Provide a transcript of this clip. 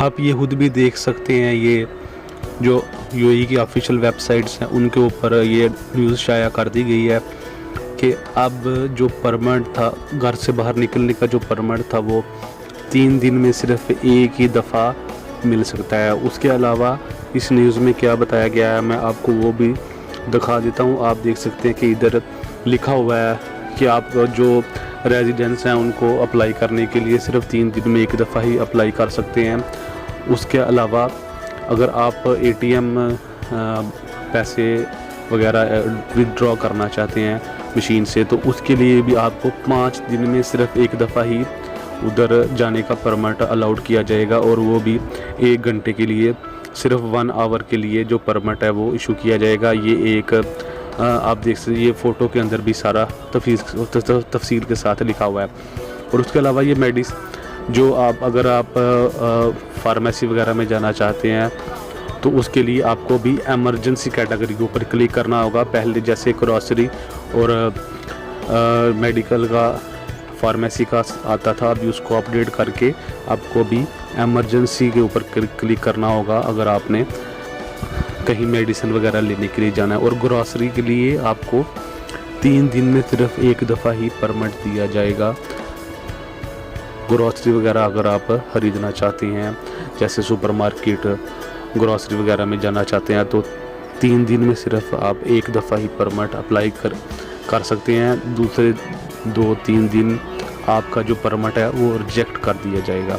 आप ये खुद भी देख सकते हैं, ये जो यूएई की ऑफिशियल वेबसाइट्स हैं उनके ऊपर ये न्यूज़ शाया कर दी गई है कि अब जो परमिट था, घर से बाहर निकलने का जो परमिट था, वो 3 दिन में सिर्फ एक ही दफ़ा मिल सकता है। उसके अलावा इस न्यूज़ में क्या बताया गया है मैं आपको वो भी दिखा देता हूँ। आप देख सकते हैं कि इधर लिखा हुआ है कि आप जो रेजिडेंट्स हैं उनको अप्लाई करने के लिए सिर्फ 3 दिन में एक दफ़ा ही अप्लाई कर सकते हैं। उसके अलावा अगर आप एटीएम पैसे वगैरह विदड्रॉ करना चाहते हैं मशीन से, तो उसके लिए भी आपको 5 दिन में सिर्फ एक दफ़ा ही उधर जाने का परमिट अलाउड किया जाएगा, और वो भी 1 घंटे के लिए, सिर्फ 1 आवर के लिए जो परमिट है वो इशू किया जाएगा। ये एक आप देख सकते, ये फ़ोटो के अंदर भी सारा तफसील के साथ लिखा हुआ है। और उसके अलावा ये जो अगर आप फार्मेसी वगैरह में जाना चाहते हैं तो उसके लिए आपको भी एमरजेंसी कैटेगरी के ऊपर क्लिक करना होगा। पहले जैसे ग्रॉसरी और मेडिकल का, फार्मेसी का आता था, अभी उसको अपडेट करके आपको भी एमरजेंसी के ऊपर क्लिक करना होगा अगर आपने कहीं मेडिसिन वगैरह लेने के लिए जाना है। और ग्रॉसरी के लिए आपको 3 दिन में सिर्फ एक दफ़ा ही परमिट दिया जाएगा। ग्रॉसरी वगैरह अगर आप ख़रीदना चाहते हैं, जैसे सुपरमार्केट, ग्रॉसरी वगैरह में जाना चाहते हैं, तो 3 दिन में सिर्फ आप एक दफ़ा ही परमिट अप्लाई कर सकते हैं। दूसरे 2-3 दिन आपका जो परमिट है वो रिजेक्ट कर दिया जाएगा।